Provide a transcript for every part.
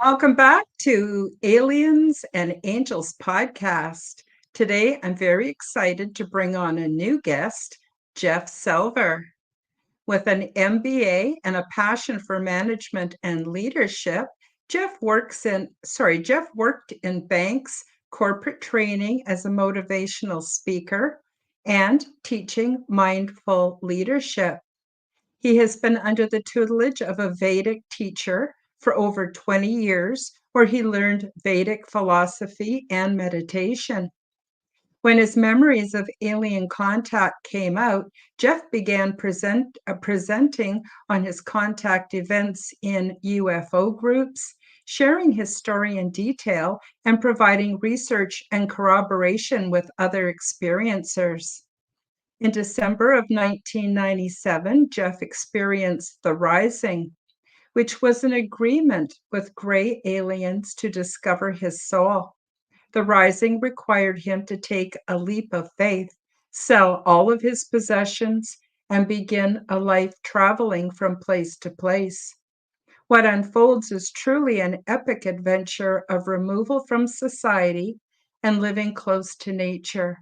Welcome back to Aliens and Angels podcast. Today, I'm very excited to bring on a new guest, Jeff Selver. With an MBA and a passion for management and leadership, Jeff worked in banks, corporate training as a motivational speaker, and teaching mindful leadership. He has been under the tutelage of a Vedic teacher for over 20 years, where he learned Vedic philosophy and meditation. When his memories of alien contact came out, Jeff began presenting on his contact events in UFO groups, sharing his story in detail, and providing research and corroboration with other experiencers. In December of 1997, Jeff experienced the Rising, which was an agreement with gray aliens to discover his soul. The Rising required him to take a leap of faith, sell all of his possessions, and begin a life traveling from place to place. What unfolds is truly an epic adventure of removal from society and living close to nature,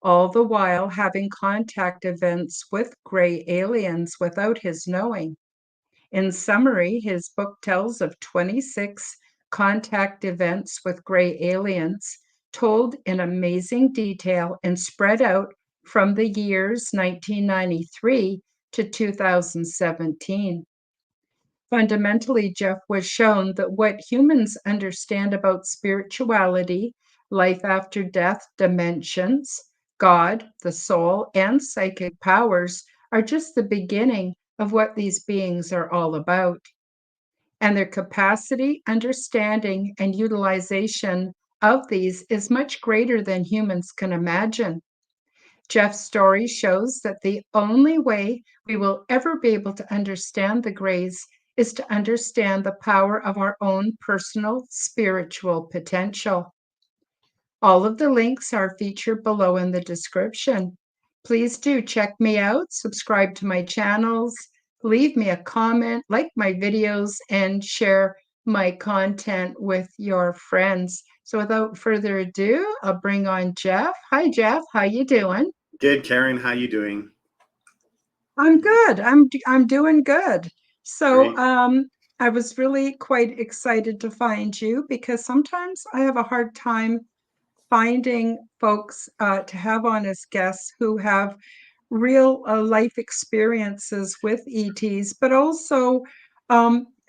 all the while having contact events with gray aliens without his knowing. In summary, his book tells of 26 contact events with gray aliens, told in amazing detail and spread out from the years 1993 to 2017. Fundamentally, Jeff was shown that what humans understand about spirituality, life after death, dimensions, God, the soul, and psychic powers are just the beginning of what these beings are all about. And their capacity, understanding, and utilization of these is much greater than humans can imagine. Jeff's story shows that the only way we will ever be able to understand the grays is to understand the power of our own personal spiritual potential. All of the links are featured below in the description. Please do check me out, subscribe to my channels, leave me a comment, like my videos, and share my content with your friends. So without further ado, I'll bring on Jeff. Hi, Jeff. How you doing? Good, Karen. How you doing? I'm good. I'm doing good. So, I was really quite excited to find you because sometimes I have a hard time finding folks to have on as guests who have real life experiences with ETs, but also,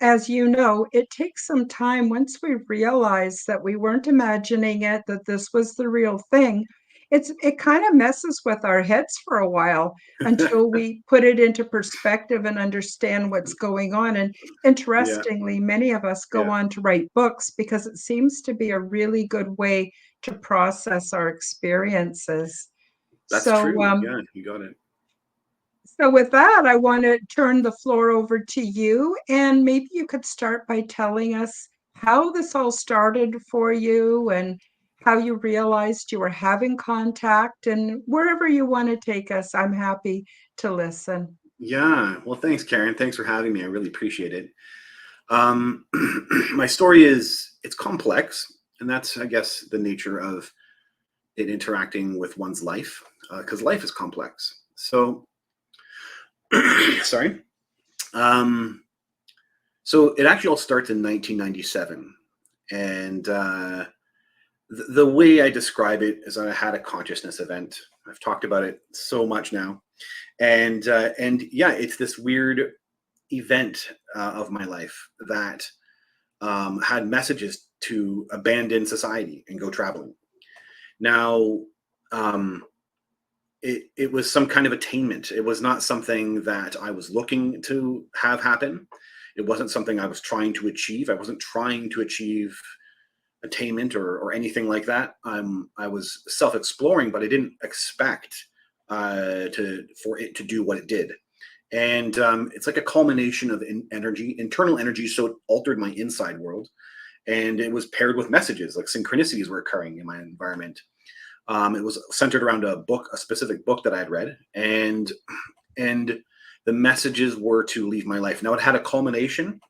as you know, it takes some time once we realize that we weren't imagining it, that this was the real thing. It kind of messes with our heads for a while until we put it into perspective and understand what's going on. And interestingly, many of us go on to write books because it seems to be a really good way to process our experiences. That's true. Yeah, you got it. So with that, I want to turn the floor over to you, and maybe you could start by telling us how this all started for you and how you realized you were having contact, and wherever you want to take us, I'm happy to listen. Yeah. Well, thanks, Karen. Thanks for having me. I really appreciate it. My story it's complex, and that's, I guess, the nature of it interacting with one's life, because life is complex. So, sorry. So it actually all starts in 1997, and The way I describe it is that I had a consciousness event. I've talked about it so much now, and yeah, it's this weird event of my life that had messages to abandon society and go traveling. Now, um, it was some kind of attainment. It was not something that I was looking to have happen. It wasn't something I was trying to achieve. I wasn't trying to achieve attainment or anything like that. I was self-exploring, but I didn't expect to for it to do what it did. And it's like a culmination of energy, internal energy. So it altered my inside world, and it was paired with messages like synchronicities were occurring in my environment. It was centered around a book, a specific book that I had read, and the messages were to leave my life. Now it had a culmination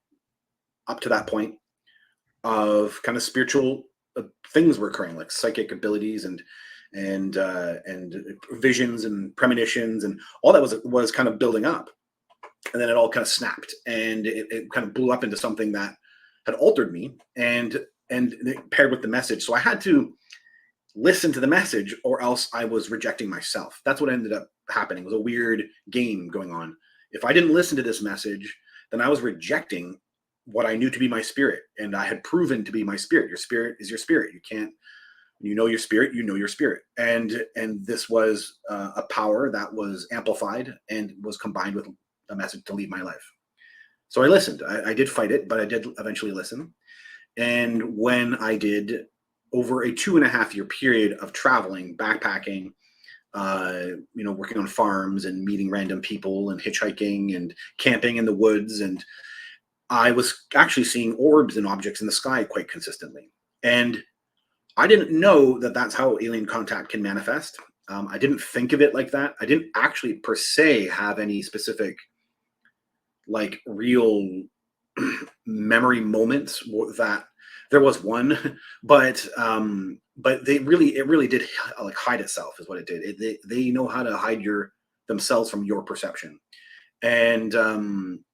up to that point of kind of spiritual things were occurring, like psychic abilities and visions and premonitions, and all that was kind of building up, and then it all kind of snapped, and it kind of blew up into something that had altered me, and it paired with the message. So I had to listen to the message, or else I was rejecting myself. That's what ended up happening. It was a weird game going on. If I didn't listen to this message, then I was rejecting what I knew to be my spirit, and I had proven to be my spirit. Your spirit is your spirit. You can't, you know your spirit, you know your spirit, and this was a power that was amplified and was combined with a message to leave my life. So I listened. I did fight it, but I did eventually listen. And when I did, over a 2.5 year period of traveling, backpacking, working on farms and meeting random people and hitchhiking and camping in the woods, and I was actually seeing orbs and objects in the sky quite consistently. And I didn't know that that's how alien contact can manifest. I didn't think of it like that. I didn't actually per se have any specific, like, real memory moments that there was one, but it really did like hide itself is what it did. They know how to hide themselves from your perception, and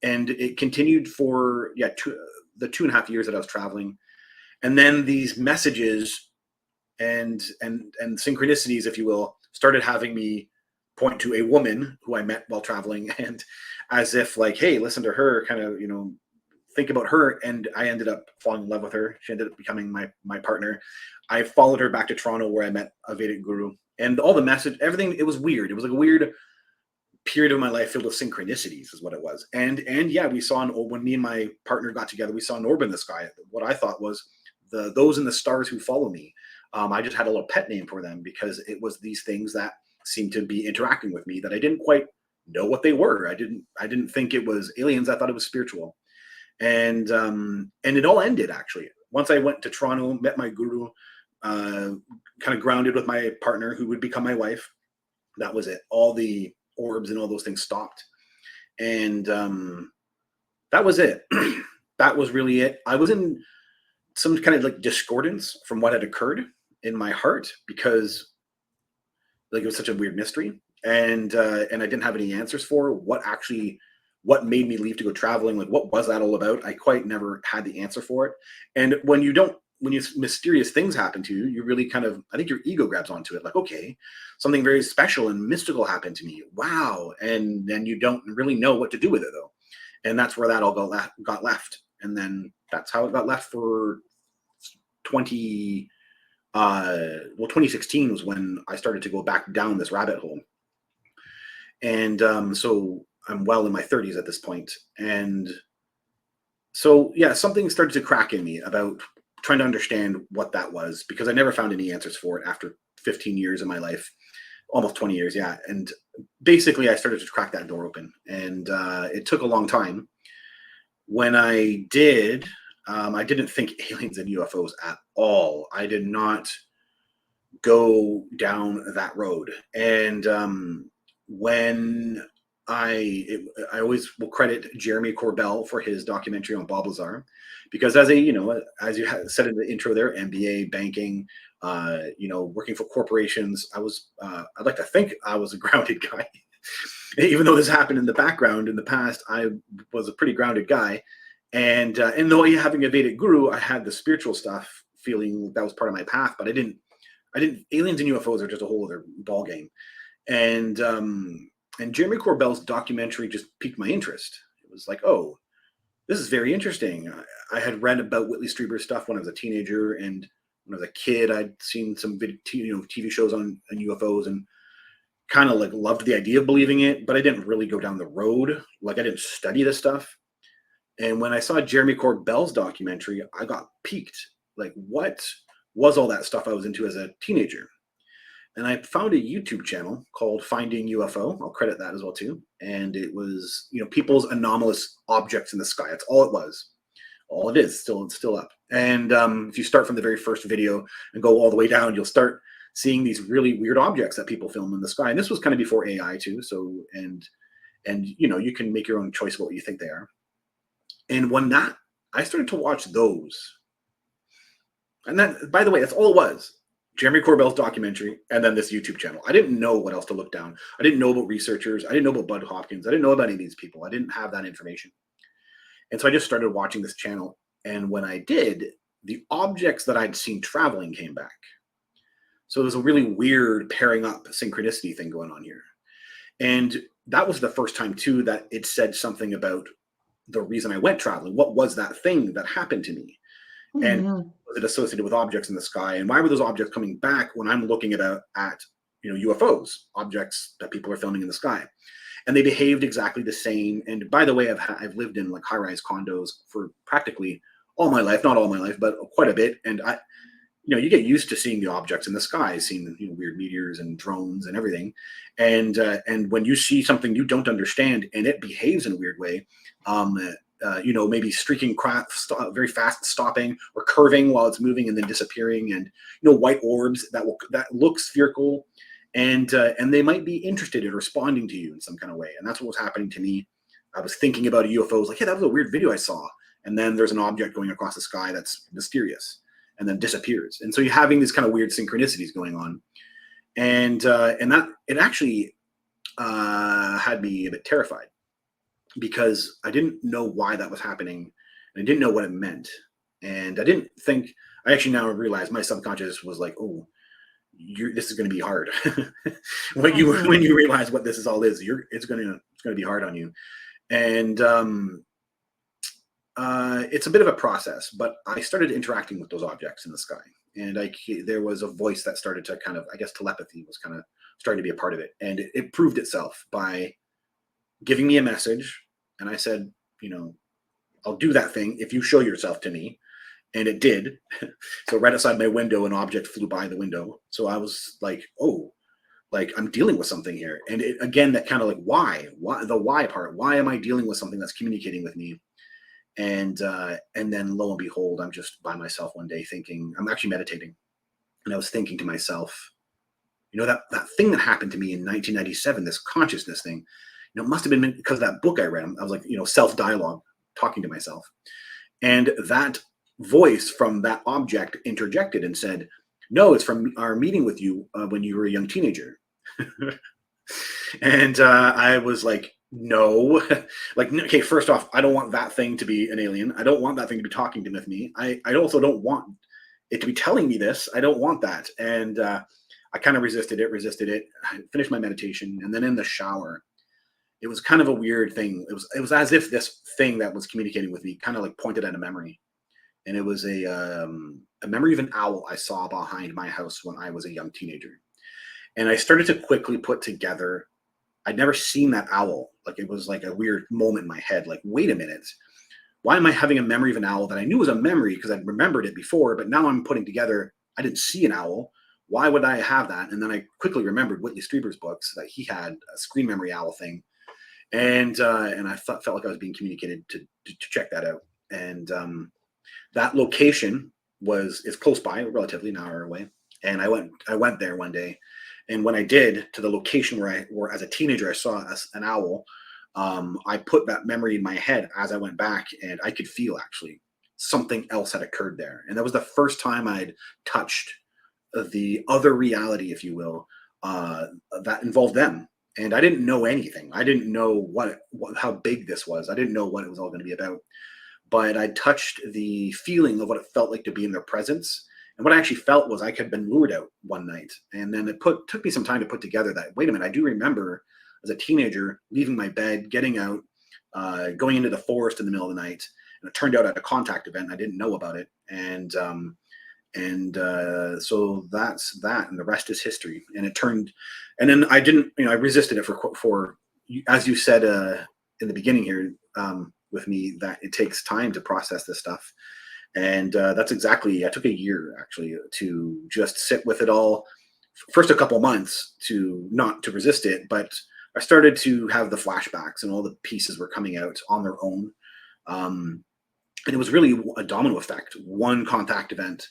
it continued for the 2.5 years that I was traveling, and then these messages and synchronicities, if you will, started having me point to a woman who I met while traveling, and as if like, hey, listen to her, kind of, think about her. And I ended up falling in love with her. She ended up becoming my partner. I followed her back to Toronto, where I met a Vedic guru, and all the message, everything. It was weird. It was like a weird period of my life filled with synchronicities, is what it was. And yeah, we saw when me and my partner got together, we saw an orb in the sky. What I thought was those in the stars who follow me. I just had a little pet name for them because it was these things that seemed to be interacting with me that I didn't quite know what they were. I didn't think it was aliens. I thought it was spiritual. And it all ended actually once I went to Toronto, met my guru, kind of grounded with my partner who would become my wife. That was it. All the orbs and all those things stopped, and that was it. That was really it. I was in some kind of like discordance from what had occurred in my heart, because like it was such a weird mystery, and I didn't have any answers for what made me leave to go traveling. Like, what was that all about? I quite never had the answer for it. And when mysterious things happen to you, you really kind of, I think your ego grabs onto it. Like, okay, something very special and mystical happened to me. Wow. And then you don't really know what to do with it though. And that's where that all got left. And then that's how it got left for 20, 2016 was when I started to go back down this rabbit hole. And so I'm well in my 30s at this point. And so, yeah, something started to crack in me about trying to understand what that was, because I never found any answers for it after 15 years of my life, almost 20 years. Yeah. And basically, I started to crack that door open. And it took a long time. When I did, I didn't think aliens and UFOs at all. I did not go down that road. And when I always will credit Jeremy Corbell for his documentary on Bob Lazar, because as you said in the intro there, MBA, banking, working for corporations, I'd like to think I was a grounded guy. Even though this happened in the background in the past, I was a pretty grounded guy. And though having a Vedic guru, I had the spiritual stuff feeling that was part of my path, but I didn't. Aliens and UFOs are just a whole other ball game. And Jeremy Corbell's documentary just piqued my interest. It was like, oh, this is very interesting. I had read about Whitley Strieber's stuff when I was a teenager, and when I was a kid, I'd seen some TV shows on UFOs, and kind of like loved the idea of believing it, but I didn't really go down the road. Like, I didn't study this stuff. And when I saw Jeremy Corbell's documentary, I got piqued. Like, what was all that stuff I was into as a teenager? And I found a YouTube channel called Finding UFO. I'll credit that as well too. And it was, people's anomalous objects in the sky. That's all it was. All it is. It's still up. And if you start from the very first video and go all the way down, you'll start seeing these really weird objects that people film in the sky. And this was kind of before AI too. So and you can make your own choice of what you think they are. And when I started to watch those, and that, by the way, that's all it was. Jeremy Corbell's documentary, and then this YouTube channel. I didn't know what else to look down. I didn't know about researchers. I didn't know about Bud Hopkins. I didn't know about any of these people. I didn't have that information. And so I just started watching this channel. And when I did, the objects that I'd seen traveling came back. So there's a really weird pairing up synchronicity thing going on here. And that was the first time too that it said something about the reason I went traveling. What was that thing that happened to me? And was it associated with objects in the sky? And why were those objects coming back when I'm looking at UFOs, objects that people are filming in the sky? And they behaved exactly the same. And by the way, I've lived in like high-rise condos for practically all my life, not all my life, but quite a bit. And you get used to seeing the objects in the sky, seeing weird meteors and drones and everything. And when you see something you don't understand and it behaves in a weird way, maybe streaking very fast, stopping, or curving while it's moving and then disappearing, and white orbs that look spherical, and they might be interested in responding to you in some kind of way. And that's what was happening to me. I was thinking about a UFO. I was like, hey, that was a weird video I saw. And then there's an object going across the sky that's mysterious and then disappears. And so you're having these kind of weird synchronicities going on. And that it actually had me a bit terrified, because I didn't know why that was happening, and I didn't know what it meant. And I actually now realize my subconscious was like, oh, this is going to be hard. when you realize what this all is, it's going to be hard on you. And it's a bit of a process, but I started interacting with those objects in the sky, and there was a voice that started to kind of, I guess telepathy was kind of starting to be a part of it. And it proved itself by giving me a message. And I said, I'll do that thing if you show yourself to me. And it did. So right outside my window, an object flew by the window. So I was like, oh, like I'm dealing with something here. And again, that kind of like, why the why part, why am I dealing with something that's communicating with me? And then lo and behold, I'm just by myself one day thinking, I'm actually meditating. And I was thinking to myself, that thing that happened to me in 1997, this consciousness thing, it must have been because of that book I read. I was like, self-dialogue, talking to myself. And that voice from that object interjected and said, no, it's from our meeting with you when you were a young teenager. And I was like, no. Like, okay, first off, I don't want that thing to be an alien. I don't want that thing to be talking with me. I also don't want it to be telling me this. I don't want that. And I kind of resisted it. I finished my meditation. And then in the shower, it was kind of a weird thing. It was as if this thing that was communicating with me kind of like pointed at a memory. And it was a memory of an owl I saw behind my house when I was a young teenager. And I started to quickly put together, I'd never seen that owl. Like, it was like a weird moment in my head. Like, wait a minute. Why am I having a memory of an owl that I knew was a memory because I'd remembered it before, but now I'm putting together, I didn't see an owl. Why would I have that? And then I quickly remembered Whitley Strieber's books, that he had a screen memory owl thing. And I felt like I was being communicated to check that out. And that location is close by, relatively an hour away. And I went there one day. And when I did, to the location where as a teenager I saw an owl, I put that memory in my head as I went back, and I could feel actually something else had occurred there. And that was the first time I'd touched the other reality, if you will, that involved them. And I didn't know anything. I didn't know how big this was. I didn't know what it was all going to be about. But I touched the feeling of what it felt like to be in their presence. And what I actually felt was I had been lured out one night. And then took me some time to put together that, wait a minute, I do remember as a teenager leaving my bed, getting out, going into the forest in the middle of the night. And it turned out at a contact event. I didn't know about it. So that's that, and the rest is history. And then I didn't, I resisted it for as you said in the beginning here, with me, that it takes time to process this stuff. And that's exactly, I took a year actually to just sit with it all. First a couple months to not to resist it, but I started to have the flashbacks and all the pieces were coming out on their own. And it was really a domino effect. One contact event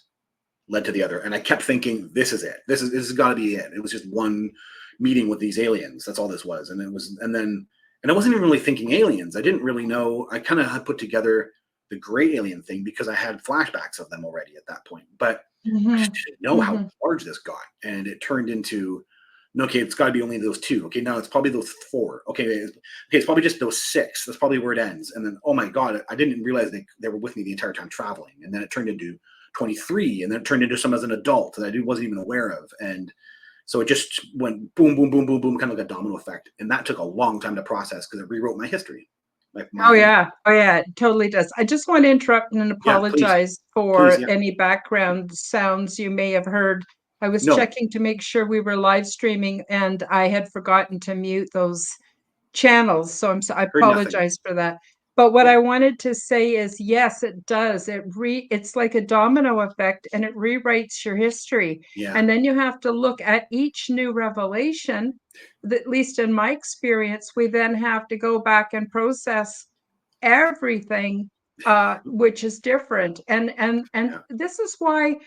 led to the other, and I kept thinking, this is it. This has got to be it. It was just one meeting with these aliens. That's all this was. And I wasn't even really thinking aliens. I didn't really know. I kind of had put together the gray alien thing because I had flashbacks of them already at that point, but I just Mhm. didn't know how Mhm. large this got. And it turned into, okay, it's got to be only those two. Okay, now it's probably those four. Okay, it's probably just those six. That's probably where it ends. And then, oh my God, I didn't realize they were with me the entire time traveling. And then it turned into 23, and then it turned into some as an adult that I wasn't even aware of. And so it just went boom, boom, boom, boom, boom, kind of like a domino effect. And that took a long time to process because it rewrote my history. Oh yeah. Oh yeah, it totally does. I just want to interrupt and Yeah, please, apologize please, for yeah. any background sounds you may have heard. I was No, checking to make sure we were live streaming and I had forgotten to mute those channels. So I heard nothing. apologize for that. But what Yeah, I wanted to say is, yes, it does. It's like a domino effect and it rewrites your history. yeah, And then you have to look at each new revelation, at least in my experience, we then have to go back and process everything, which is different. And yeah, this is why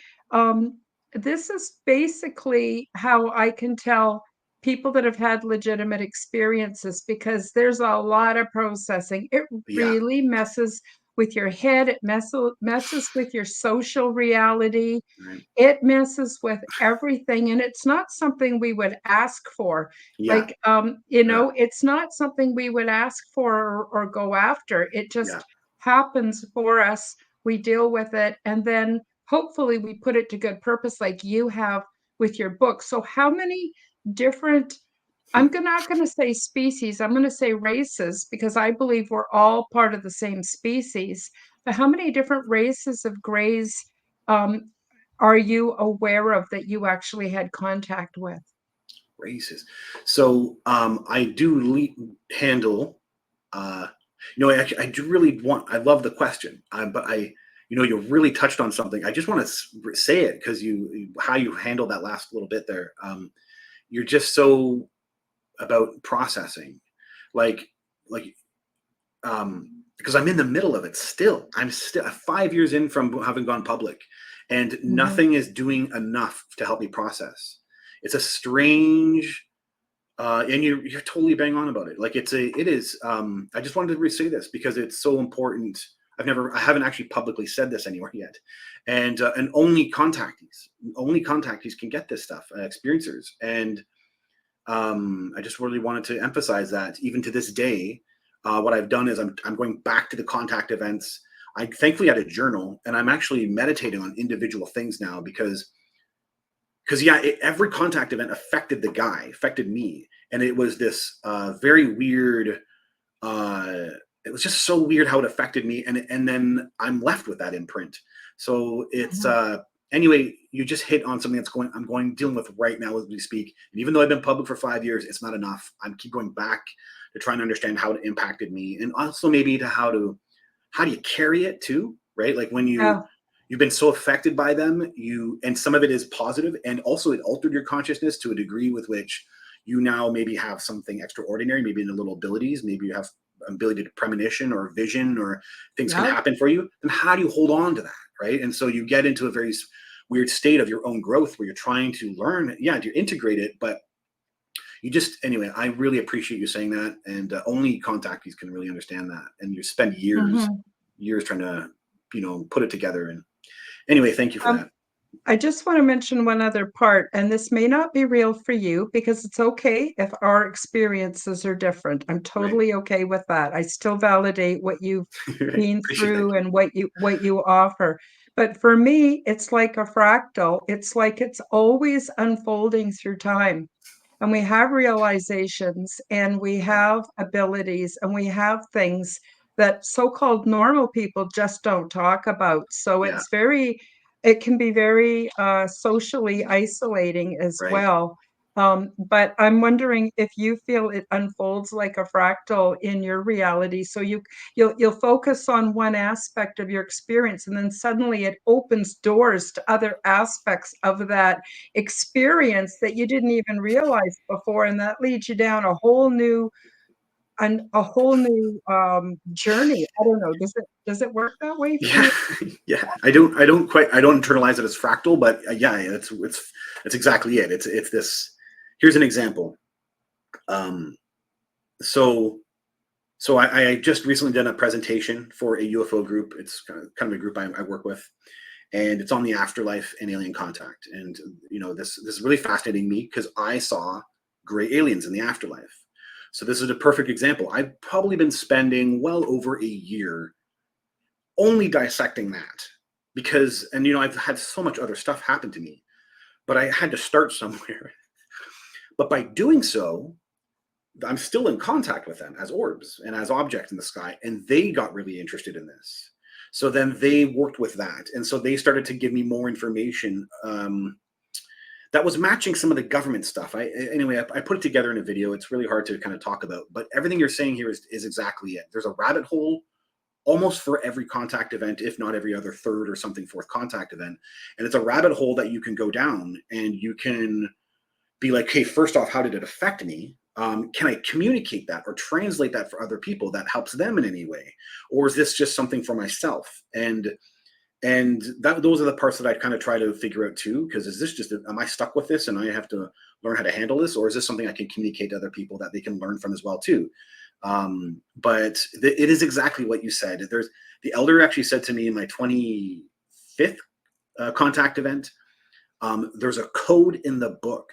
this is basically how I can tell people that have had legitimate experiences, because there's a lot of processing. It yeah, really messes with your head. It messes with your social reality. right. It messes with everything, and it's not something we would ask for. Yeah, Like, yeah, it's not something we would ask for or go after. It yeah, just happens for us. We deal with it, and then hopefully we put it to good purpose, like you have with your book. So how many different, not going to say species, I'm going to say races, because I believe we're all part of the same species. But how many different races of grays um, are you aware of that you actually had contact with? races. So I do handle. Uh, I do really want. I love the question, but you really touched on something. I just want to say it because how you handled that last little bit there. You're just so about processing, like like because I'm in the middle of it still. I'm still 5 years in from having gone public, and Mhm. nothing is doing enough to help me process. It's a strange, and you're totally bang on about it. Like it is. I just wanted to say this because it's so important. I haven't actually publicly said this anywhere yet, and only contactees can get this stuff, experiencers, and I just really wanted to emphasize that even to this day, what I've done is I'm going back to the contact events. I thankfully had a journal, and I'm actually meditating on individual things now because yeah, every contact event affected me, and it was this very weird. Uh, it was just so weird how it affected me, and then I'm left with that imprint. So it's Mhm. anyway. You just hit on something I'm going dealing with right now as we speak. And even though I've been public for 5 years, it's not enough. I'm keep going back to try and understand how it impacted me, and also maybe to how do you carry it too, right? Like when Yeah. you've been so affected by them, and some of it is positive, and also it altered your consciousness to a degree with which you now maybe have something extraordinary, maybe in the little abilities, maybe you have ability to premonition or vision or things can Yeah. happen for you. Then how do you hold on to that, right? And so you get into a very weird state of your own growth where you're trying to learn, yeah, to integrate it, but you just anyway. I really appreciate you saying that, and only contactees can really understand that, and you spend Mhm. years trying to put it together. And anyway, thank you for Um, that. I just want to mention one other part, and this may not be real for you because it's okay if our experiences are different. I'm Right. totally okay with that. I still validate what you've Right. been Appreciate that. through and what you offer. But for me, it's like a fractal. It's like it's always unfolding through time. And we have realizations and we Right. have abilities and we have things that so-called normal people just don't talk about. So Yeah. it can be very socially isolating as Right. well. But I'm wondering if you feel it unfolds like a fractal in your reality. So you'll focus on one aspect of your experience, and then suddenly it opens doors to other aspects of that experience that you didn't even realize before, and that leads you down a whole new journey. I don't know. Does it work that way for Yeah. you? Yeah. I don't internalize it as fractal, but yeah, it's exactly it. It's this. Here's an example. Um, so I just recently done a presentation for a UFO group. It's kind of a group I work with, and it's on the afterlife and alien contact. And this is really fascinating me because I saw gray aliens in the afterlife. So this is a perfect example. I've probably been spending well over a year only dissecting that because, and I've had so much other stuff happen to me, but I had to start somewhere. But by doing so, I'm still in contact with them as orbs and as objects in the sky, and they got really interested in this. So then they worked with that, and so they started to give me more information that was matching some of the government stuff. I put it together in a video. It's really hard to kind of talk about, but everything you're saying here is exactly it. There's a rabbit hole almost for every contact event, if not every other third or something fourth contact event, and it's a rabbit hole that you can go down, and you can be like, hey, first off, how did it affect me? Can I communicate that or translate that for other people that helps them in any way? Or is this just something for myself? And those are the parts that I kind of try to figure out too, because is this just, am I stuck with this and I have to learn how to handle this? Or is this something I can communicate to other people that they can learn from as well too? But it is exactly what you said. The elder actually said to me in my 25th contact event, there's a code in the book.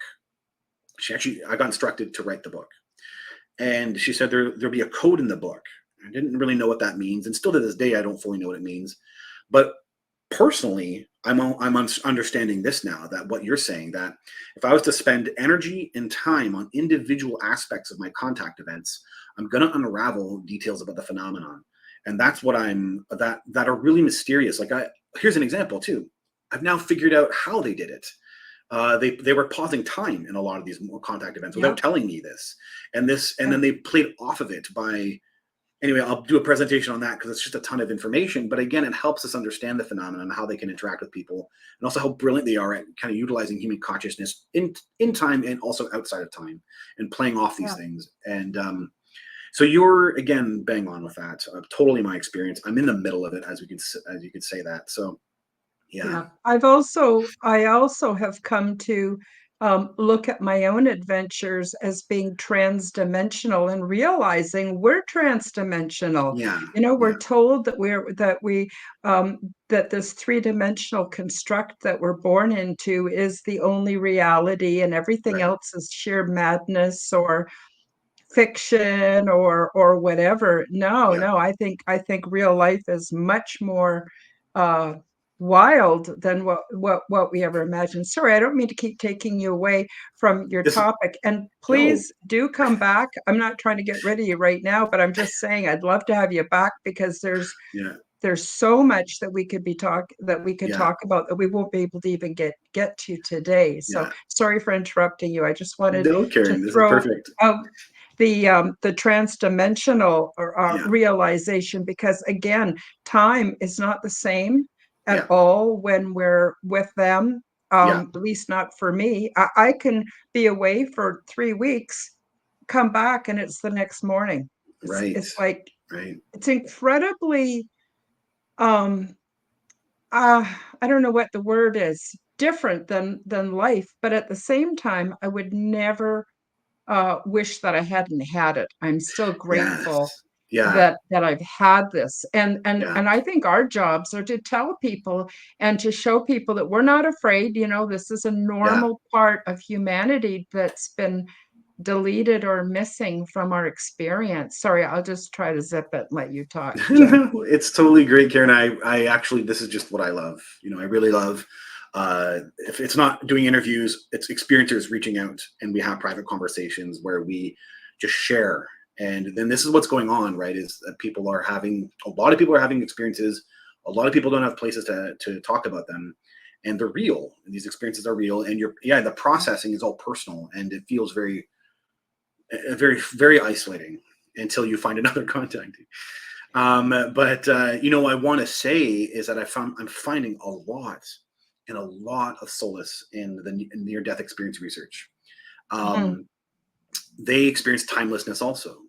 I got instructed to write the book, and she said there'll be a code in the book. I didn't really know what that means, and still to this day I don't fully know what it means. But personally, I'm understanding this now, that what you're saying, that if I was to spend energy and time on individual aspects of my contact events, I'm going to unravel details about the phenomenon, and that's what that are really mysterious. Here's an example too. I've now figured out how they did it. They were pausing time in a lot of these contact events without Yeah. telling me this, and Yeah. then they played off of it by. Anyway, I'll do a presentation on that because it's just a ton of information. But again, it helps us understand the phenomenon and how they can interact with people, and also how brilliant they are at kind of utilizing human consciousness in time and also outside of time, and playing off these Yeah. things. And so you're again bang on with that. Totally my experience. I'm in the middle of it, as you could say that. So yeah, Yeah, I also have come to look at my own adventures as being transdimensional and realizing we're transdimensional. yeah, We're yeah, told that this three-dimensional construct that we're born into is the only reality, and everything right. else is sheer madness or fiction or whatever. No, Yeah, no, I think real life is much more uh wild than what we ever imagined. Sorry, I don't mean to keep taking you away from your this topic. And no, please do come back. I'm not trying to get rid of you right now, but I'm just saying I'd love to have you back because yeah, there's so much that we could yeah, talk about that we won't be able to even get to today. So yeah. sorry for interrupting you. I just wanted No, to Karen, this is throw perfect. out the transdimensional Yeah, realization, because again, time is not the same at yeah, all when we're with them. yeah. At least not for me. I can be away for 3 weeks, come back, and it's the next morning. Right, It's like right. it's incredibly um uh I don't know what the word is, different than life, but at the same time I would never wish that I hadn't had it. I'm still grateful Yes. Yeah, that I've had this. yeah, And I think our jobs are to tell people and to show people that we're not afraid. This is a yeah, normal part of humanity that's been deleted or missing from our experience. Sorry, I'll just try to zip it and let you talk, Jeff. No, it's totally great, Karen. I actually, this is just what I love. I really love, if it's not doing interviews, it's experiencers reaching out and we have private conversations where we just share. And then this is what's going on, right? Is that a lot of people are having experiences. A lot of people don't have places to talk about them, and they're real. And these experiences are real. And the processing is all personal, and it feels very, very isolating until you find another contact. But I want to say is that I'm finding a lot of solace in the near-death experience research. Mhm. They experience timelessness also.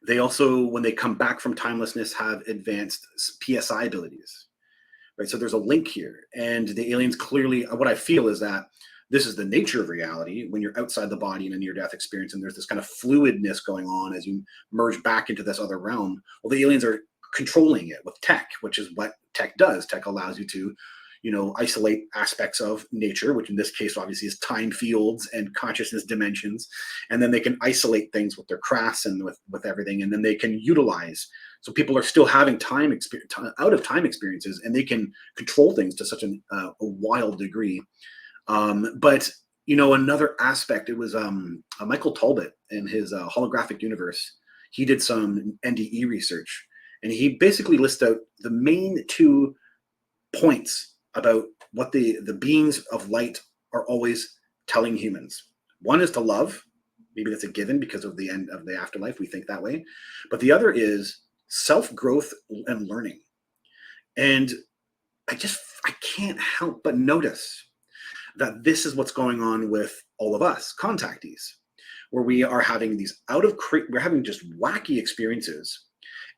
They also, when they come back from timelessness, have advanced PSI abilities, right? So there's a link here, and the aliens clearly. What I feel is that this is the nature of reality when you're outside the body in a near-death experience, and there's this kind of fluidness going on as you merge back into this other realm. Well, the aliens are controlling it with tech, which is what tech does. Tech allows you to, isolate aspects of nature, which in this case obviously is time fields and consciousness dimensions, and then they can isolate things with their crafts and with everything, and then they can utilize. So people are still having out of time experiences, and they can control things to such a wild degree. But another aspect, it was Michael Talbot in his holographic universe. He did some NDE research, and he basically lists out the main 2 points about what the beings of light are always telling humans. One is to love. Maybe that's a given because of the end of the afterlife. We think that way. But the other is self-growth and learning. And I can't help but notice that this is what's going on with all of us contactees, where we are having we're having just wacky experiences.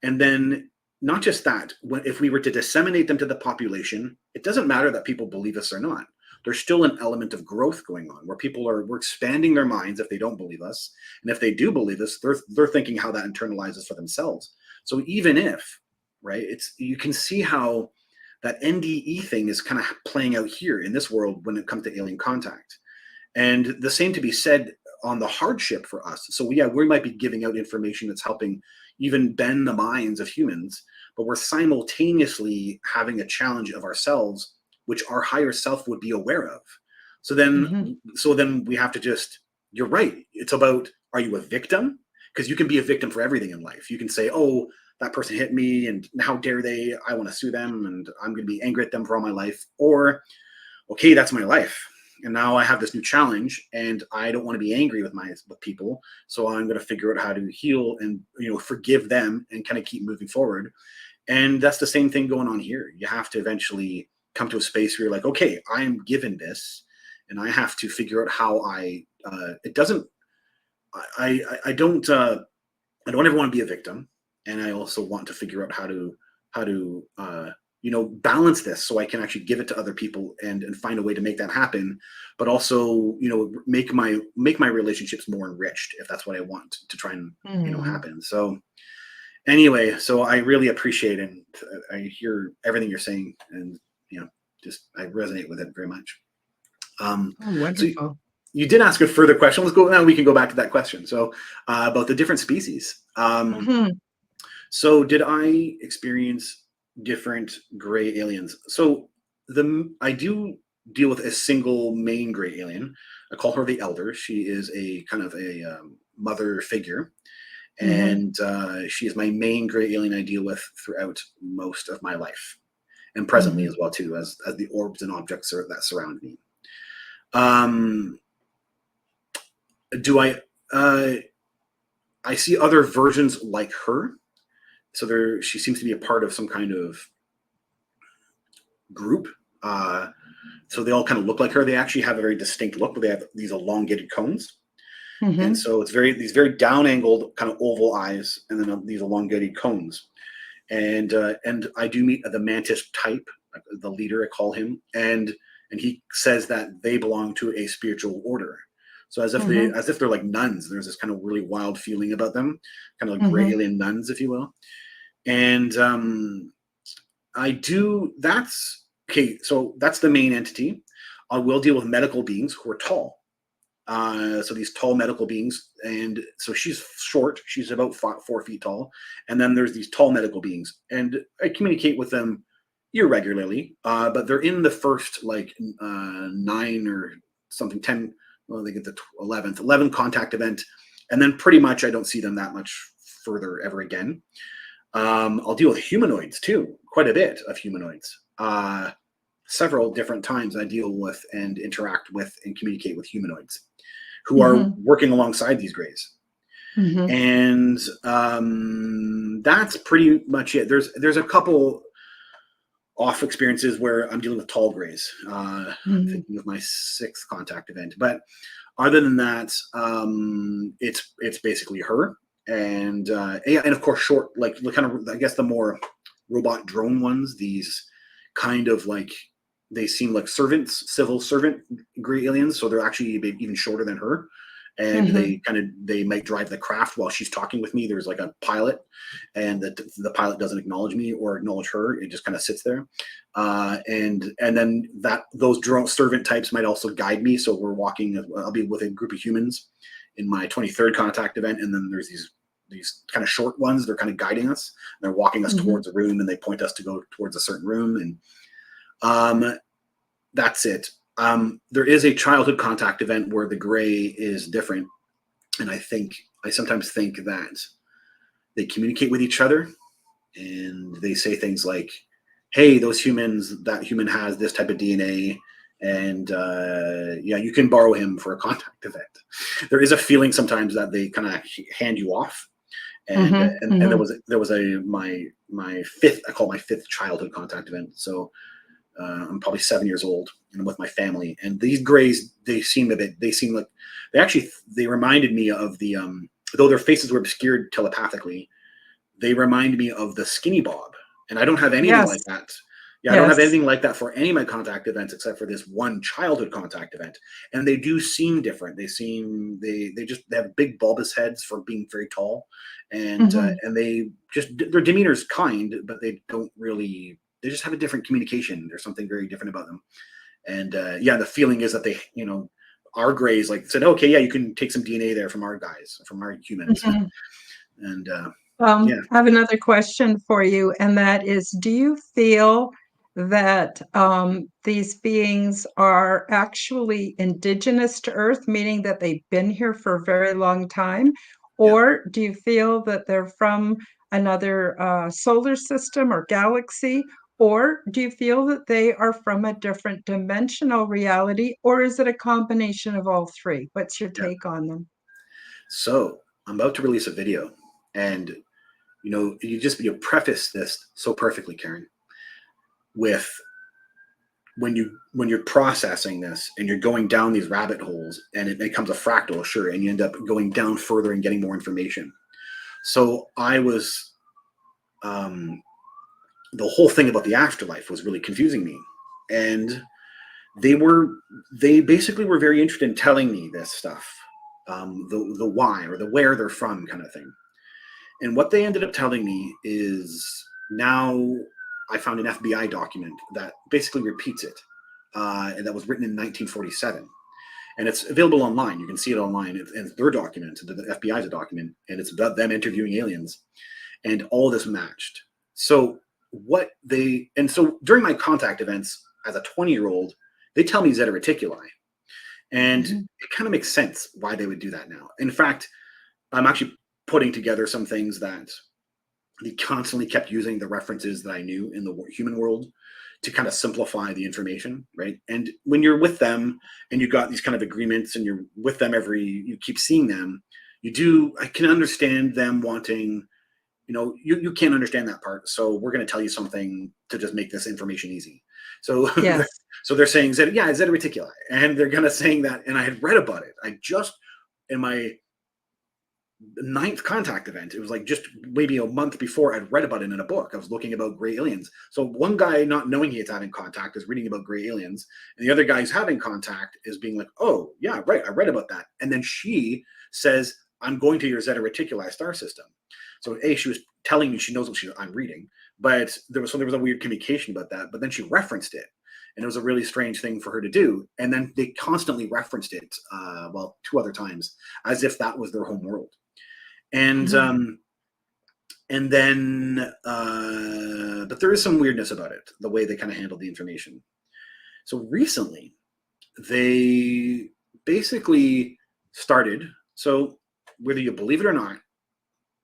And then not just that, if we were to disseminate them to the population, it doesn't matter that people believe us or not. There's still an element of growth going on where we're expanding their minds if they don't believe us. And if they do believe us, they're thinking how that internalizes for themselves. So even if, right, you can see how that NDE thing is kind of playing out here in this world when it comes to alien contact. And the same to be said on the hardship for us. So we might be giving out information that's helping even bend the minds of humans, but we're simultaneously having a challenge of ourselves, which our higher self would be aware of. So Mhm. then we have to you're right. It's about, are you a victim? Because you can be a victim for everything in life. You can say, oh, that person hit me and how dare they, I want to sue them and I'm going to be angry at them for all my life. Or, okay, that's my life. And now I have this new challenge and I don't want to be angry with people. So I'm going to figure out how to heal and, forgive them and kind of keep moving forward. And that's the same thing going on here. You have to eventually come to a space where you're like, okay, I am given this and I have to figure out how it doesn't, I don't ever want to be a victim. And I also want to figure out how to balance this so I can actually give it to other people and find a way to make that happen, but also, make my relationships more enriched if that's what I want to try and, Mhm. happen. So anyway, so I really appreciate it. And I hear everything you're saying and, just, I resonate with it very much. Oh, So wonderful. you did ask a further question. Let's go now. We can go back to that question. So about the different species. Mhm. So did I experience different gray aliens? So I do deal with a single main gray alien. I call her the Elder. She is a kind of a mother figure, Mhm. and she is my main gray alien I deal with throughout most of my life, and presently Mhm. as well too, as the orbs and objects that surround me. Um, do uh, I see other versions like her? So she seems to be a part of some kind of group. Uh, so they all kind of look like her. They actually have a very distinct look, but they have these elongated cones. And Mhm. so it's these very down angled kind of oval eyes and then these elongated cones. And I do meet the mantis type, the leader, I call him. And he says that they belong to a spiritual order. So Mhm. as if they're like nuns. There's this kind of really wild feeling about them, kind of like gray Mhm. alien nuns, if you will. And that's okay. So that's the main entity. I will deal with medical beings who are tall. So these tall medical beings, and so she's short. She's about 4 feet tall, and then there's these tall medical beings, and I communicate with them irregularly. But they're in the first like 9 or something, 10. Well, they get the 11 contact event, and then pretty much I don't see them that much further ever again. I'll deal with humanoids too, quite a bit of humanoids. Several different times I deal with and interact with and communicate with humanoids who are Mm-hmm. working alongside these grays. Mm-hmm. And that's pretty much it. There's a couple off experiences where I'm dealing with tall grays. Mm-hmm. Thinking of my 6th contact event, but other than that, it's basically her, and yeah, and of course short, like kind of, I guess the more robot drone ones. These kind of like, they seem like servants, civil servant gray aliens, so they're actually even shorter than her, and Mm-hmm. they might drive the craft while she's talking with me. There's like a pilot, and the pilot doesn't acknowledge me or acknowledge her. It just kind of sits there, and then those drone servant types might also guide me. So we're walking. I'll be with a group of humans in my 23rd contact event, and then there's these kind of short ones. They're kind of guiding us. They're walking us Mm-hmm. towards a room, and they point us to go towards a certain room, and that's it. There is a childhood contact event where the gray is different, and I sometimes think that they communicate with each other, and they say things like, "Hey, that human has this type of DNA, and yeah, you can borrow him for a contact event." There is a feeling sometimes that they kind of hand you off, and Mm-hmm. and Mm-hmm. there was my fifth, I call it my 5th childhood contact event. So I'm probably 7 years old, and I'm with my family. And these grays, they seem like they reminded me of though their faces were obscured telepathically, they remind me of the Skinny Bob. And I don't have anything Yes. like that. Yeah, I don't have Yes. anything like that for any of my contact events except for this one childhood contact event. And they do seem different. They have big bulbous heads for being very tall, Mm-hmm. and their demeanor is kind, but they just have a different communication. There's something very different about them. And yeah, the feeling is that our grays like said, okay, yeah, you can take some DNA there from our guys, from our humans, Mm-hmm. and yeah, I have another question for you, and that is, do you feel that these beings are actually indigenous to Earth, meaning that they've been here for a very long time? yeah. Or do you feel that they're from another solar system or galaxy? Or do you feel that they are from a different dimensional reality? Or is it a combination of all three? What's your Yeah. take on them? So I'm about to release a video, and you preface this so perfectly, Karen, with when you're processing this and you're going down these rabbit holes, and it becomes a fractal, sure, and you end up going down further and getting more information. So um, the whole thing about the afterlife was really confusing me, and they were they basically were very interested in telling me this stuff, the why or the where they're from kind of thing. And what they ended up telling me is, now I found an FBI document that basically repeats it, and that was written in 1947. And it's available online. You can see it online. It's their document. The FBI's a document, and it's about them interviewing aliens. And all this matched. So so during my contact events as a 20-year-old, they tell me Zeta Reticuli. And Mhm. it kind of makes sense why they would do that now. In fact, I'm actually putting together some things that they constantly kept using the references that I knew in the human world to kind of simplify the information, right? And when you're with them and you got these kind of agreements and you're with them you keep seeing them, I can understand them wanting, you can't understand that part. So we're going to tell you something to just make this information easy. So, Yes. so they're saying Zeta, yeah, Zeta Reticuli. And they're kind of saying that. And I had read about it. In my 9th contact event, it was like just maybe a month before, I'd read about it in a book. I was looking about gray aliens. So one guy, not knowing he's having contact, is reading about gray aliens, and the other guy who's having contact is being like, oh yeah, right, I read about that. And then she says, I'm going to your Zeta Reticuli star system. So she was telling me she knows what I'm reading, but there was a weird communication about that, but then she referenced it. And it was a really strange thing for her to do. And then they constantly referenced it, well, 2 other times, as if that was their home world. And Mhm. then, but there is some weirdness about it, the way they kind of handled the information. So recently, they basically started. So whether you believe it or not,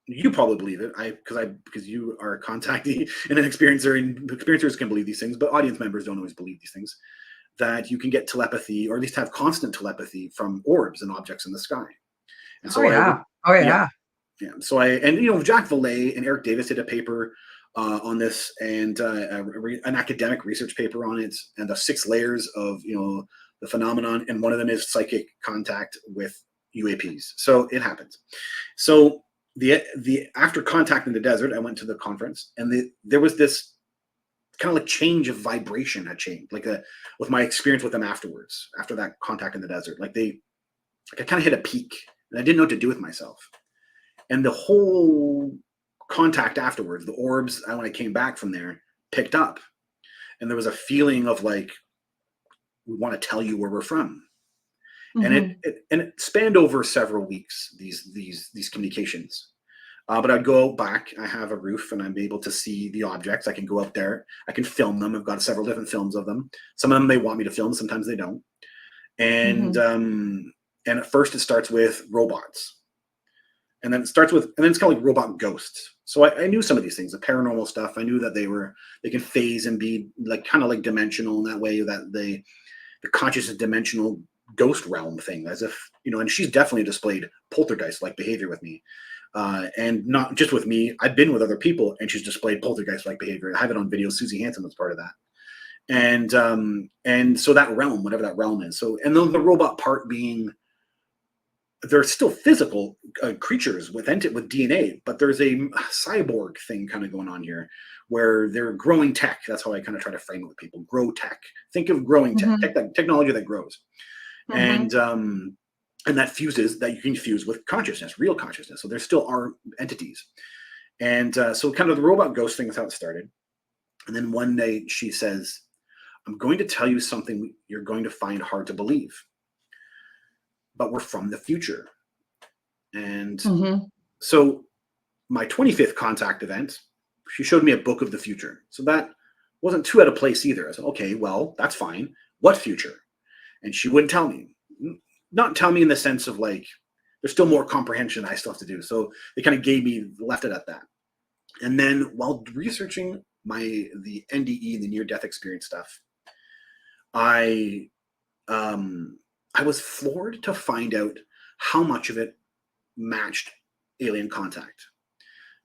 you probably believe it. Because you are a contactee and an experiencer, and experiencers can believe these things, but audience members don't always believe these things. That you can get telepathy, or at least have constant telepathy from orbs and objects in the sky. And Oh so yeah. Oh yeah, yeah. yeah. So Jack Valet and Eric Davis did a paper on this, and an academic research paper on it, and the 6 layers of the phenomenon, and one of them is psychic contact with UAPs. So it happens. So the after contact in the desert, I went to the conference, and there was this kind of like change of vibration had changed, with my experience with them afterwards, after that contact in the desert. I kind of hit a peak, and I didn't know what to do with myself. And the whole contact afterwards, the orbs, when I came back from there, picked up. And there was a feeling of like, we want to tell you where we're from. And Mhm. it spanned over several weeks, these communications. But I'd go out back. I have a roof, and I'm able to see the objects. I can go out there. I can film them. I've got several different films of them. Some of them they want me to film. Sometimes they don't. And Mhm. at first it starts with robots, and then it's kind of like robot ghosts. So I knew some of these things, the paranormal stuff. I knew that they can phase and be like kind of like dimensional in that way, that the conscious and dimensional ghost realm thing, as if and she's definitely displayed poltergeist like behavior with me. And not just with me, I've been with other people, and she's displayed poltergeist like behavior. I have it on video. Susie Hansen was part of that. And so that realm, whatever that realm is. So, and the robot part being, they're still physical creatures with DNA, but there's a cyborg thing kind of going on here, where they're growing tech. That's how I kind of try to frame it with people. Grow tech. Think of growing Mhm. technology that grows, and Mhm. that fuses, that you can fuse with consciousness, real consciousness. So there still are entities, and so kind of the robot ghost thing is how it started. And then one day she says, "I'm going to tell you something you're going to find hard to believe, but we're from the future." And Mhm. so my 25th contact event, she showed me a book of the future. So that wasn't too out of place either. I said, okay, well, that's fine. What future? And she wouldn't tell me. Not tell me in the sense of like, there's still more comprehension I still have to do. So they kind of left it at that. And then while researching the NDE, the near death experience stuff, I I was floored to find out how much of it matched alien contact.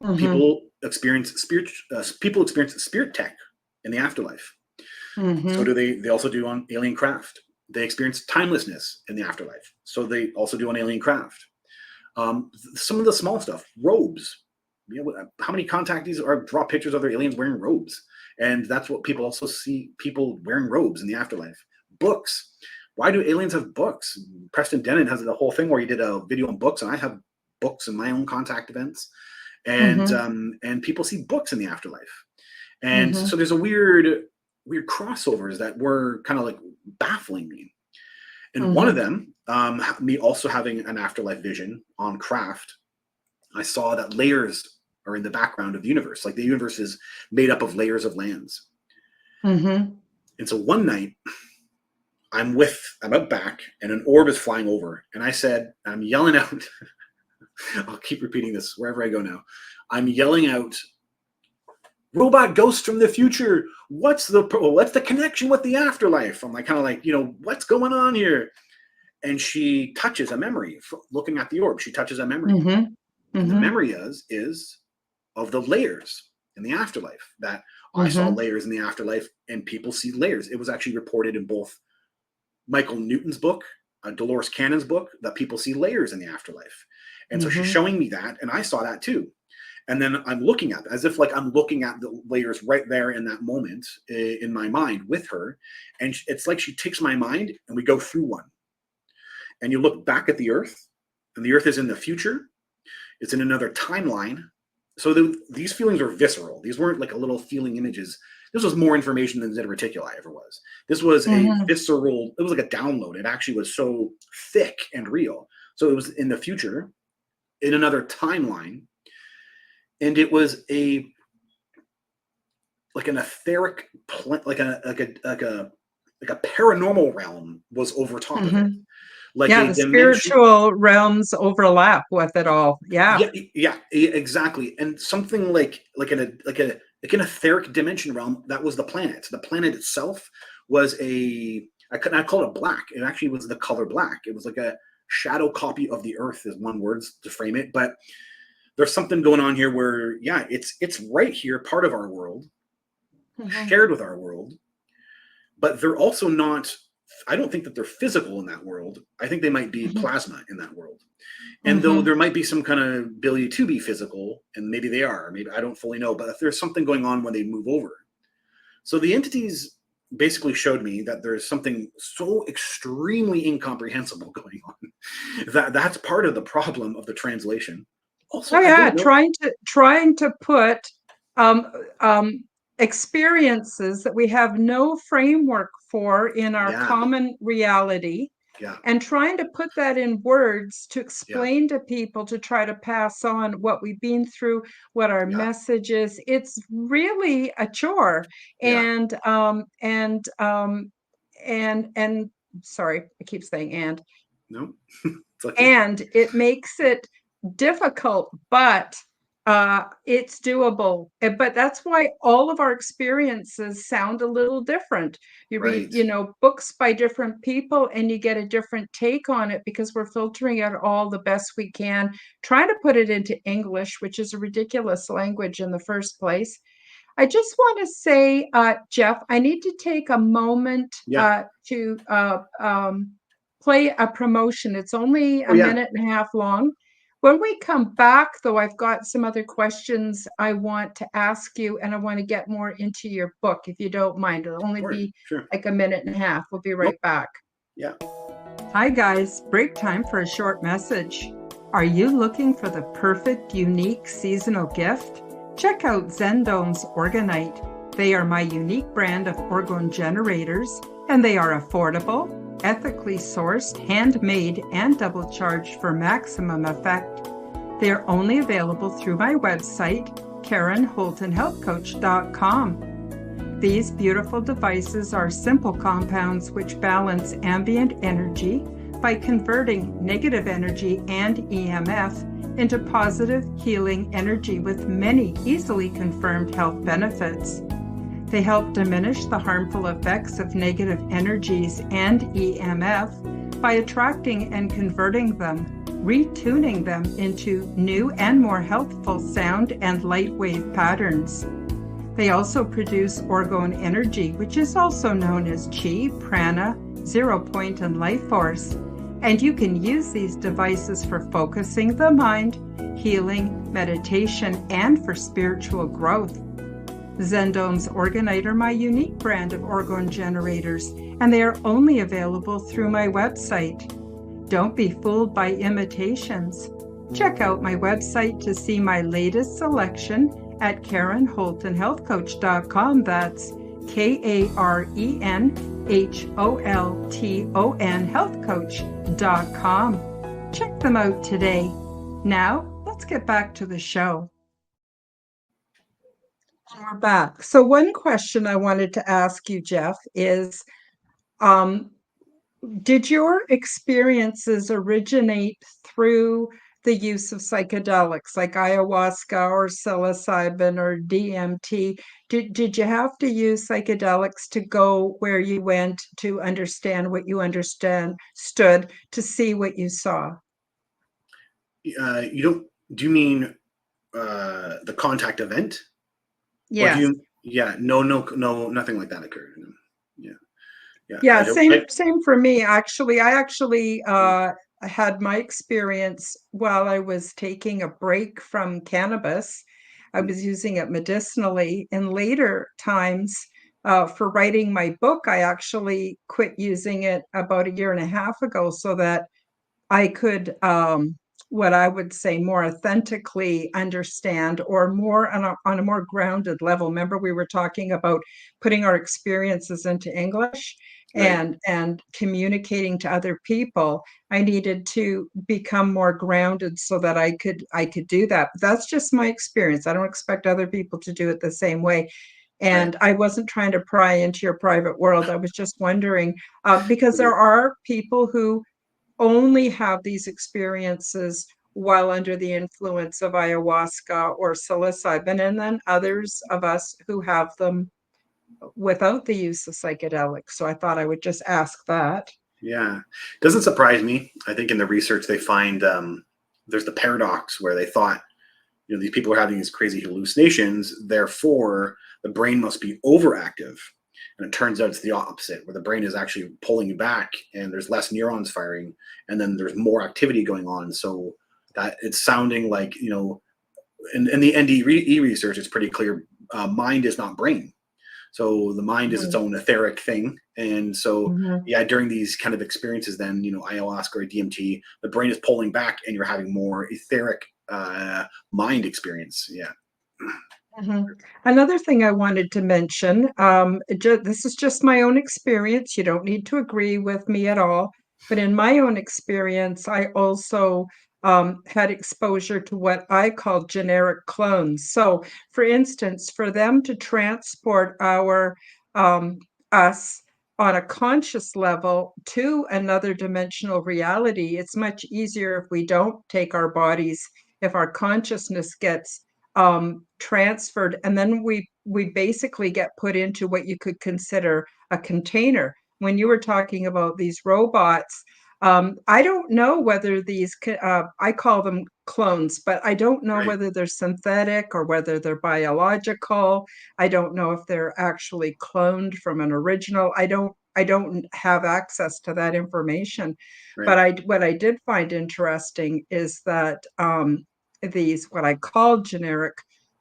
Mhm. People experience spirit tech in the afterlife. So do Mhm. they also do on alien craft. They experience timelessness in the afterlife. So they also do on alien craft. Some of the small stuff, robes. How many contactees draw pictures of their aliens wearing robes? And that's what people also see, people wearing robes in the afterlife. Books. Why do aliens have books? Preston Dennett has the whole thing where he did a video on books, and I have books in my own contact events. Mhm. And people see books in the afterlife. And so Mhm. there's a weird crossovers that were kind of like baffling me. And one of Mhm. them, me also having an afterlife vision on craft, I saw that layers are in the background of the universe. Like the universe is made up of layers of lands. Mhm. And so one night, I'm out back, and an orb is flying over. And I'm yelling out, I'll keep repeating this wherever I go now. I'm yelling out, robot ghosts from the future. What's the connection with the afterlife? I'm like, kind of like, what's going on here? And she touches a memory, looking at the orb. She touches a memory, Mhm. and the Mhm. memory is of the layers in the afterlife. That I saw Mhm. layers in the afterlife, and people see layers. It was actually reported in both Michael Newton's book, Dolores Cannon's book, that people see layers in the afterlife. And so she's Mhm. showing me that, and I saw that too. And then I'm looking at, as if like I'm looking at the layers right there in that moment, in my mind with her. And it's like she takes my mind, and we go through one. And you look back at the earth, and the earth is in the future. It's in another timeline. So these feelings are visceral. These weren't like a little feeling images this was more information than zeta reticuli ever was. This was a Mhm. visceral, it was like a download. It actually was so thick and real. So it was in the future, in another timeline, and it was a like an etheric, like a paranormal realm was over top of it, Mhm. like Yeah, a the dimension. spiritual realms overlap with it all. Yeah. Yeah, yeah, exactly. And something like an etheric dimension realm, that was the planet. The planet itself was I could not call it black. It actually was the color black. It was like a shadow copy of the Earth, is one word to frame it. But there's something going on here where, yeah, it's right here, part of our world, Mhm. shared with our world, but they're also not. I don't think that they're physical in that world. I think they might be Mhm. plasma in that world. And though Mhm. there might be some kind of ability to be physical, and maybe they are, maybe I don't fully know, but if there's something going on when they move over. So the entities basically showed me that there's something so extremely incomprehensible going on that that's part of the problem of the translation. Also, Oh I yeah, don't know. trying to put um, experiences that we have no framework for in our Yeah, common reality, yeah, and trying to put that in words to yeah, explain to people to try to pass on what we've been through, what our yeah, message is. It's really a chore. yeah. And sorry, I keep saying No, it's okay. and it makes it difficult, but it's doable. But that's why all of our experiences sound a little different. You read, Right. books by different people, and you get a different take on it because we're filtering out all the best we can, trying to put it into English, which is a ridiculous language in the first place. I just want to say, Jeff, I need to take a moment Yeah. to play a promotion. It's only Oh a yeah. minute and a half long. When we come back, though, I've got some other questions I want to ask you, and I want to get more into your book, if you don't mind. It'll only Sure. be Sure. like a minute and a half. We'll be Nope. right back. Yeah. Hi, guys. Break time for a short message. Are you looking for the perfect, unique seasonal gift? Check out Zendone's Orgonite. They are my unique brand of orgone generators, and they are affordable, ethically sourced, handmade, and double charged for maximum effect. They are only available through my website, KarenHoltonHealthCoach.com. These beautiful devices are simple compounds which balance ambient energy by converting negative energy and EMF into positive healing energy with many easily confirmed health benefits. They help diminish the harmful effects of negative energies and EMF by attracting and converting them, retuning them into new and more healthful sound and light wave patterns. They also produce orgone energy, which is also known as chi, prana, zero point, and life force. And you can use these devices for focusing the mind, healing, meditation, and for spiritual growth. Zendone's Orgonite are my unique brand of orgone generators, and they are only available through my website. Don't be fooled by imitations. Check out my website to see my latest selection at KarenHoltonHealthCoach.com. That's KarenHolton HealthCoach.com. Check them out today. Now, let's get back to the show. We're back. So, one question I wanted to ask you, Jeff, is um, did your experiences originate through the use of psychedelics like ayahuasca or psilocybin or DMT? Did you have to use psychedelics to go where you went, to understand what you stood, to see what you saw? You don't. Do you mean the contact event, or do Yes. you? Yeah. No. No. No. Nothing like that occurred. No. Yeah. Yeah. Yeah, I don't. same for me, actually. I actually had my experience while I was taking a break from cannabis. I was using it medicinally. In later times, for writing my book, I actually quit using it about a year and a half ago so that I could what I would say more authentically understand, or more on a more grounded level. Remember, we were talking about putting our experiences into English Right. and communicating to other people. I needed to become more grounded so that I could do that. But that's just my experience. I don't expect other people to do it the same way. Right. And I wasn't trying to pry into your private world. I was just wondering, because Right. there are people who only have these experiences while under the influence of ayahuasca or psilocybin, and then others of us who have them without the use of psychedelics. So I thought I would just ask that. Yeah. Doesn't surprise me. I think in the research they find there's the paradox where they thought, these people are having these crazy hallucinations, therefore the brain must be overactive. And it turns out it's the opposite, where the brain is actually pulling you back and there's less neurons firing, and then there's more activity going on. So that it's sounding like, in the NDE research, it's pretty clear mind is not brain. So the mind is its Mhm, own etheric thing. And so, mhm. yeah, during these kind of experiences, then, ayahuasca or DMT, the brain is pulling back and you're having more etheric mind experience. Yeah. Mhm. Another thing I wanted to mention, this is just my own experience. You don't need to agree with me at all. But in my own experience, I also had exposure to what I call generic clones. So, for instance, for them to transport um, us on a conscious level to another dimensional reality, it's much easier if we don't take our bodies, if our consciousness gets transferred, and then we basically get put into what you could consider a container. When you were talking about these robots, I don't know whether I call them clones, but I don't know Right. whether they're synthetic or whether they're biological. I don't know if they're actually cloned from an original. I don't have access to that information. Right. But what I did find interesting is that these, what I call generic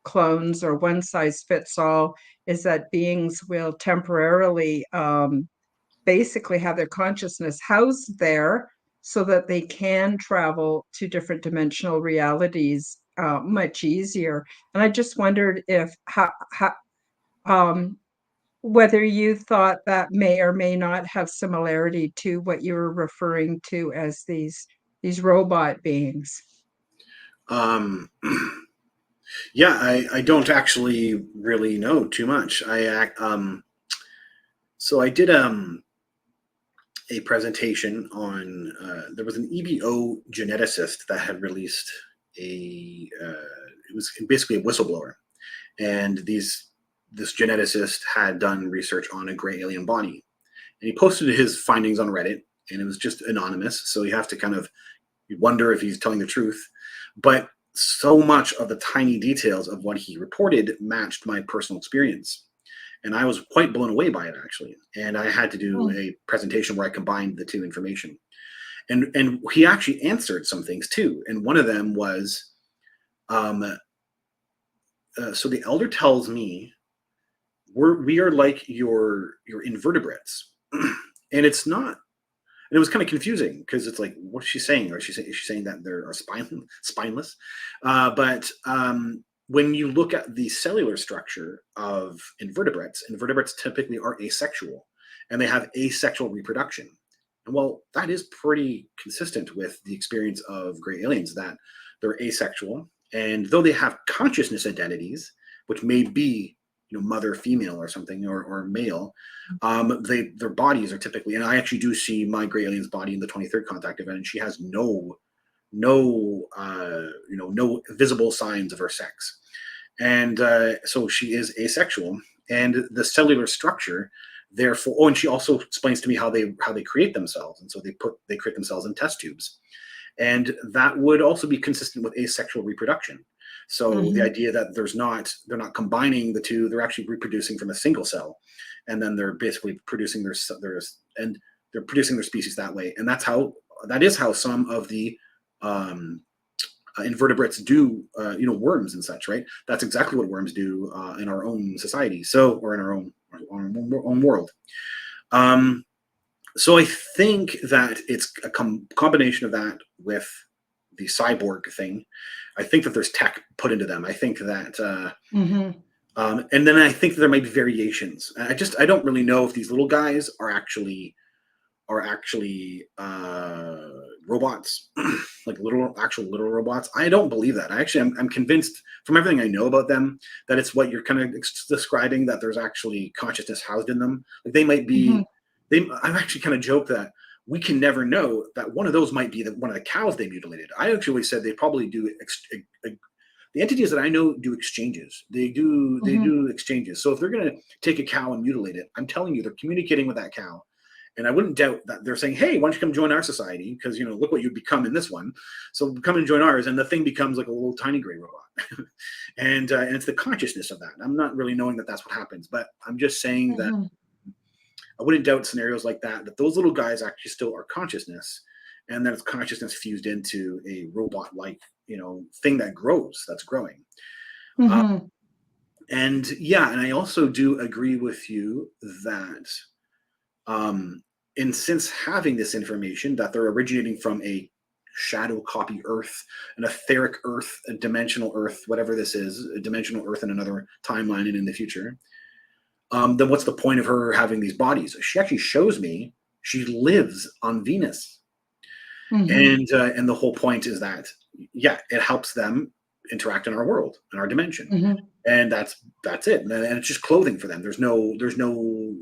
clones or one size fits all, is that beings will temporarily basically have their consciousness housed there so that they can travel to different dimensional realities much easier. And I just wondered if um, whether you thought that may or may not have similarity to what you were referring to as these robot beings. Um, yeah, I don't actually really know too much. So I did a presentation on there was an EBO geneticist that had released it was basically a whistleblower, and this geneticist had done research on a gray alien body, and he posted his findings on Reddit, and it was just anonymous, so you have to kind of, you wonder if he's telling the truth, but so much of the tiny details of what he reported matched my personal experience, and I was quite blown away by it actually. And I had to do Hmm. a presentation where I combined the two information, and he actually answered some things too. And one of them was, um, so the elder tells me we are like your invertebrates, and it's not. And it was kind of confusing because it's like, what's she saying? Or is she saying that they're spineless? But when you look at the cellular structure of invertebrates, invertebrates typically are asexual, and they have asexual reproduction. And well, that is pretty consistent with the experience of gray aliens, that they're asexual, and though they have consciousness identities, which may be, mother, female, or something, or male, their bodies are typically, and I actually do see my gray alien's body in the 23rd contact event, and she has no visible signs of her sex, and so she is asexual, and the cellular structure, therefore. Oh, and she also explains to me how they create themselves, and so they create themselves in test tubes, and that would also be consistent with asexual reproduction. So the Mhm. idea that they're not combining the two, they're actually reproducing from a single cell, and then they're basically producing and they're producing their species that way, and that is how some of the um, invertebrates do, worms and such, right? That's exactly what worms do in our own society, or in our own world. Um, so I think that it's a combination of that with the cyborg thing. I think that there's tech put into them. I think that, Mhm. and then I think that there might be variations. I don't really know if these little guys are actually robots, like literal robots. I don't believe that. I'm convinced from everything I know about them that it's what you're kind of describing, that there's actually consciousness housed in them. Like they might Mhm. be. I've actually kind of joked that we can never know that one of those might be one of the cows they mutilated. I actually said they probably do. The entities that I know do exchanges. They Mhm. do exchanges. So if they're going to take a cow and mutilate it, I'm telling you, they're communicating with that cow. And I wouldn't doubt that they're saying, "Hey, why don't you come join our society? Because look what you've become in this one. So come and join ours." And the thing becomes like a little tiny gray robot, and it's the consciousness of that. I'm not really knowing that that's what happens, but I'm just saying that Mhm. I wouldn't doubt scenarios like that. That those little guys actually still are consciousness, and that it's consciousness fused into a robot-like thing that's growing. Uh, Mhm. and yeah, and I also do agree with you that um, and since having this information that they're originating from a shadow copy Earth, an etheric Earth, a dimensional Earth, whatever this is, a dimensional Earth in another timeline and in the future, then what's the point of her having these bodies? She actually shows me she lives on Venus, Mhm. and the whole point is that yeah, it helps them interact in our world, in our dimension, Mhm. and that's it. And it's just clothing for them. There's no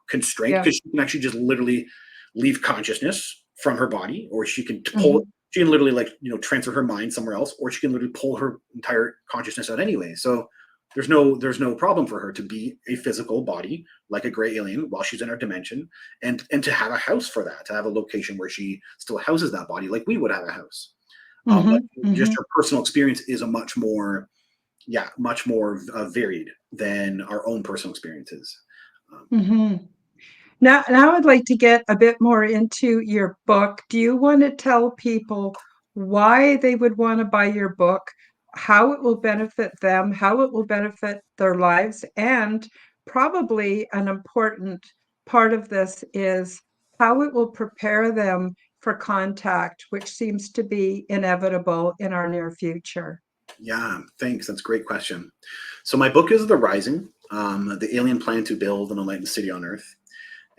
constraint Yeah. because she can actually just literally leave consciousness from her body, or she can pull it. Mhm. She can literally transfer her mind somewhere else, or she can literally pull her entire consciousness out anyway. So there's no problem for her to be a physical body like a gray alien while she's in her dimension, and to have a house for that, to have a location where she still houses that body like we would have a house. But Mhm. just Mhm. her personal experience is a much more varied than our own personal experiences. Um, Mhm. Now I'd like to get a bit more into your book. Do you want to tell people why they would want to buy your book, how it will benefit them, how it will benefit their lives, and probably an important part of this is how it will prepare them for contact, which seems to be inevitable in our near future? Yeah, thanks. That's a great question. So my book is The Rising, the alien plan to build an enlightened city on Earth.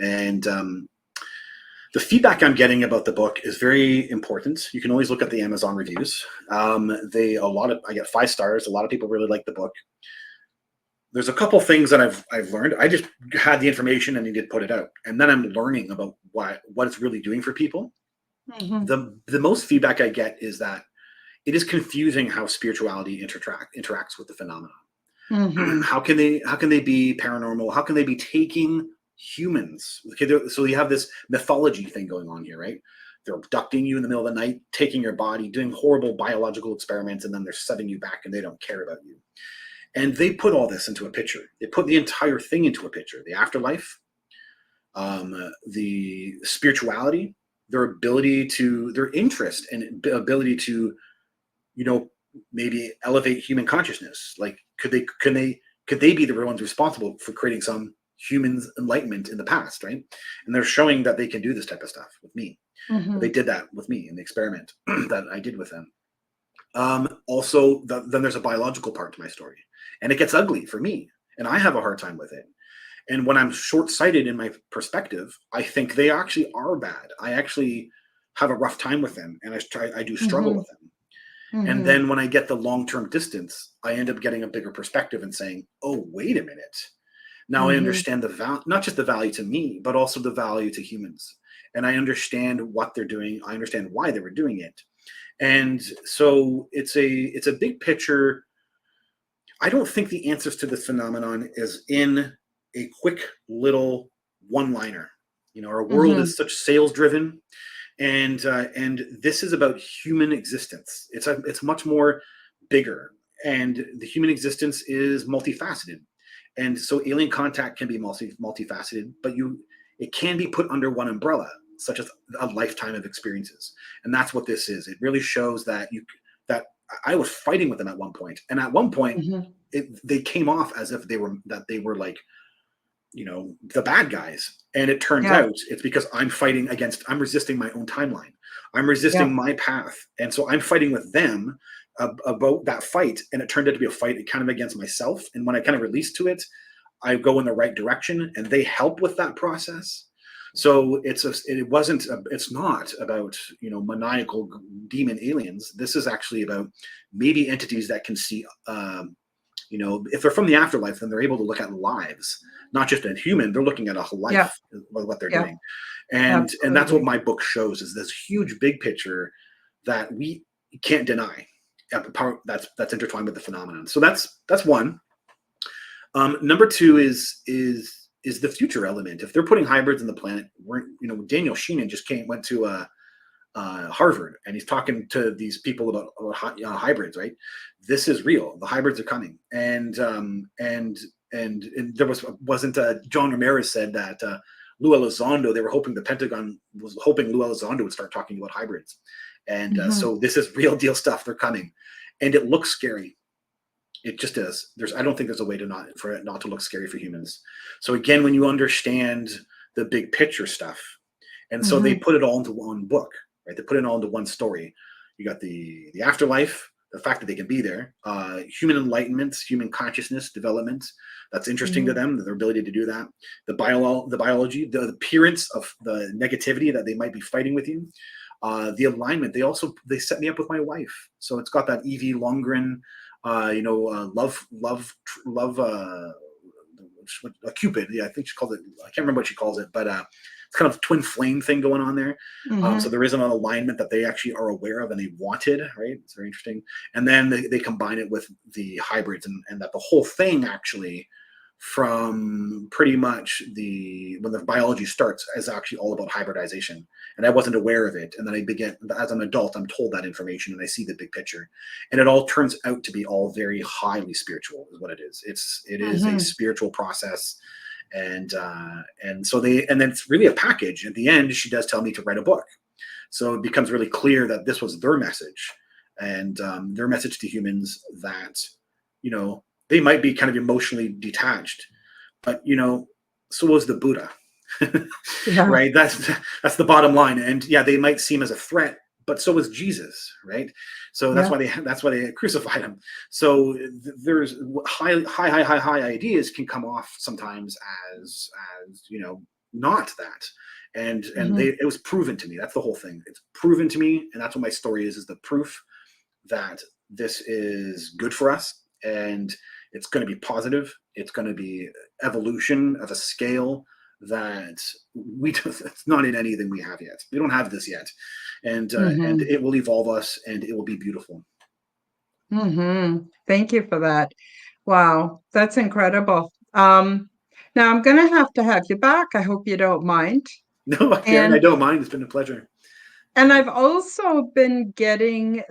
And the feedback I'm getting about the book is very important. You can always look at the Amazon reviews. I get 5 stars. A lot of people really like the book. There's a couple things that I've learned. I just had the information and needed to put it out, and then I'm learning about what it's really doing for people. Mhm. The most feedback I get is that it is confusing how spirituality interacts with the phenomenon. Mhm. How can they be paranormal? How can they be taking humans? Okay, so you have this mythology thing going on here, right? They're abducting you in the middle of the night, taking your body, doing horrible biological experiments, and then they're setting you back, and they don't care about you. And they put all this into a picture. They put the entire thing into a picture: the afterlife, the spirituality, their interest and ability to you know maybe elevate human consciousness. Like could they be the ones responsible for creating some humans enlightenment in the past, right? And they're showing that they can do this type of stuff with me. They Mhm. did that with me in the experiment that I did with them. Also, then there's a biological part to my story, and it gets ugly for me, and I have a hard time with it. And when I'm short-sighted in my perspective, I think they actually are bad. I actually have a rough time with them, and I do struggle Mhm. with them. And Mhm. then when I get the long-term distance, I end up getting a bigger perspective and saying, "Oh, wait a minute. Now I Mhm. understand the value, not just the value to me, but also the value to humans. And I understand what they're doing. I understand why they were doing it." And so it's a big picture. I don't think the answers to this phenomenon is in a quick little one-liner. Our world Mhm. is such sales driven, and this is about human existence. It's much more bigger, and the human existence is multifaceted, and so alien contact can be multifaceted, but it can be put under one umbrella, such as a lifetime of experiences. And that's what this is. It really shows that I was fighting with them at one point, and at one point Mhm. they came off as if they were like the bad guys. And it turns Yeah. out it's because I'm resisting my own timeline. I'm Yeah. resisting my path. And so I'm fighting with them about that fight. And it turned out to be a fight kind of against myself. And when I kind of released to it, I go in the right direction and they help with that process. So it's not about, maniacal demon aliens. This is actually about maybe entities that can see, if they're from the afterlife, then they're able to look at lives, not just a human. They're looking at a whole Yeah. life, what they're Yeah. doing. And that's what Absolutely. my book shows, is this huge big picture that we can't deny. That's intertwined with the phenomenon. So that's one. Number two is the future element. If they're putting hybrids in the planet, Daniel Sheenan just went to Harvard, and he's talking to these people about hybrids. Right, this is real. The hybrids are coming, and there wasn't John Ramirez said that Lou Elizondo. They were hoping the Pentagon was hoping Lou Elizondo would start talking about hybrids, and Hmm. so this is real deal stuff. They're coming, and it looks scary. It just is. I don't think there's a way for it not to look scary for humans. So again, when you understand the big picture stuff, and so they Hmm. put it all into one book, right? They put it all into one story. You got the afterlife, the fact that they can be there, human enlightenment, human consciousness development. That's interesting to Hmm. them, their ability to do that. The biology, the appearance of the negativity that they might be fighting with you. The alignment. They set me up with my wife, so it's got that Evie Longren, love, a Cupid. Yeah, I think she calls it. I can't remember what she calls it, but it's kind of twin flame thing going on there. So Hmm. there is an alignment that they actually are aware of and they wanted. Right, it's very interesting. And then they combine it with the hybrids, and that the whole thing actually, from pretty much when the biology starts, is actually all about hybridization. And I wasn't aware of it. And then I begin, as an adult, I'm told that information and I see the big picture. And it all turns out to be all very highly spiritual, is what it is. It is a Hmm. spiritual process. And so and then it's really a package. At the end, she does tell me to write a book. So it becomes really clear that this was their message, and their message to humans, that, they might be kind of emotionally detached, but so was the Buddha. Yeah. Right, that's the bottom line. And yeah, they might seem as a threat, but so was Jesus. Right, so that's Yeah. why they crucified him. So there's high ideas can come off sometimes as not that. And Hmm. it was proven to me. That's the whole thing. It's proven to me, and that's what my story is the proof that this is good for us, and it's going to be positive. It's going to be evolution of a scale that it's not in anything we have yet. We don't have this yet, and Hmm. it will evolve us, and it will be beautiful. Hmm. Thank you for that. Wow, that's incredible. Now I'm going to have you back. I hope you don't mind. No, Karen, I And don't mind. It's been a pleasure. I've also been getting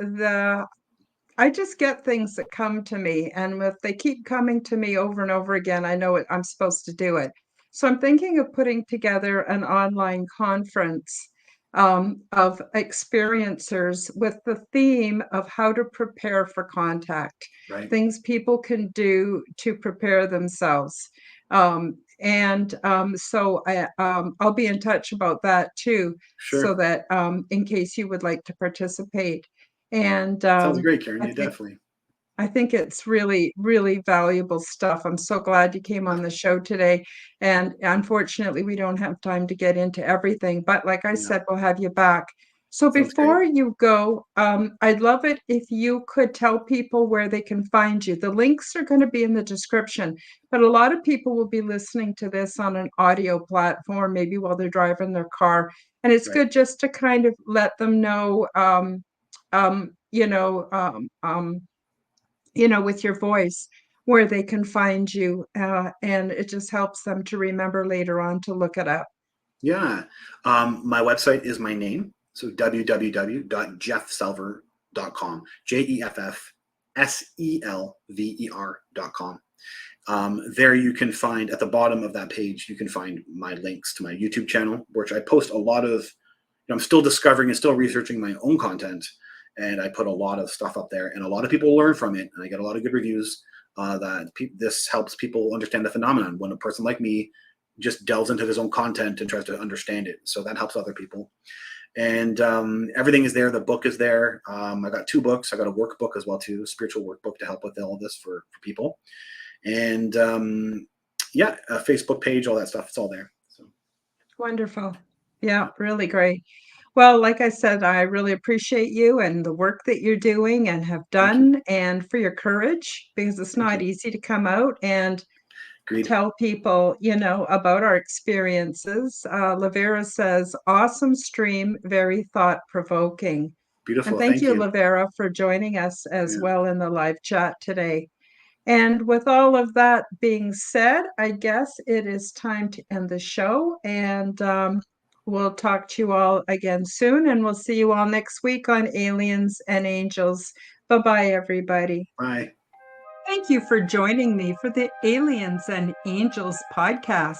I just get things that come to me, and if they keep coming to me over and over again, I know I'm supposed to do it. So I'm thinking of putting together an online conference of experiencers with the theme of how to prepare for contact, Right. things people can do to prepare themselves. I'll be in touch about that too, so Sure. that in case you would like to participate. And Sounds great, Karen. I Yeah, think definitely. I think it's really, really valuable stuff. I'm so glad you came on the show today. And unfortunately, we don't have time to get into everything. But like I Yeah, said, we'll have you back. So sounds great. before you go, I'd love it if you could tell people where they can find you. The links are going to be in the description, but a lot of people will be listening to this on an audio platform, maybe while they're driving their car. And it's Right. good just to kind of let them know, um, you know, um, um, with your voice, where they can find you. And it just helps them to remember later on to look it up. Yeah. My website is my name. So www.jeffselver.com. JEFFSELVER.com. There you can find, at the bottom of that page, you can find my links to my YouTube channel, which I post a lot of. I'm still discovering and still researching my own content, and I put a lot of stuff up there, and a lot of people learn from it, and I get a lot of good reviews. This helps people understand the phenomenon when a person like me just delves into his own content and tries to understand it. So that helps other people. And everything is there. The book is there. I got 2 books. I got a workbook as well too, a spiritual workbook to help with all of this for people. And yeah, a Facebook page, all that stuff. It's all there. So Wonderful. Yeah, really great. Well, like I said, I really appreciate you and the work that you're doing and have thank you. done, and for your courage, because it's Thank not you. easy to come out and Agreed. tell people, about our experiences. Lavera says, awesome stream, very thought-provoking. And Beautiful. thank Thank you, you. Lavera, for joining us as Yeah. well in the live chat today. And with all of that being said, I guess it is time to end the show. And we'll talk to you all again soon. And we'll see you all next week on Aliens and Angels. Bye-bye, everybody. Bye. Thank you for joining me for the Aliens and Angels podcast.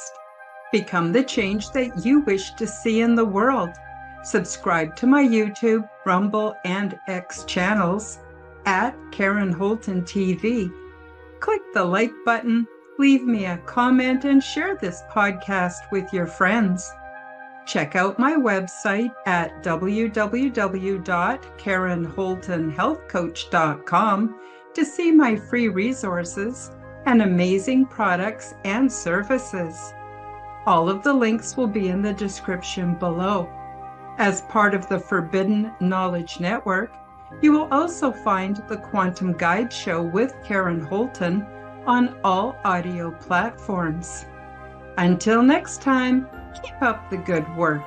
Become the change that you wish to see in the world. Subscribe to my YouTube, Rumble, and X channels at Karen Holton TV. Click the like button, leave me a comment, and share this podcast with your friends. Check out my website at www.karenholtonhealthcoach.com to see my free resources and amazing products and services. All of the links will be in the description below. As part of the Forbidden Knowledge Network, you will also find the Quantum Guide Show with Karen Holton on all audio platforms. Until next time, keep up the good work.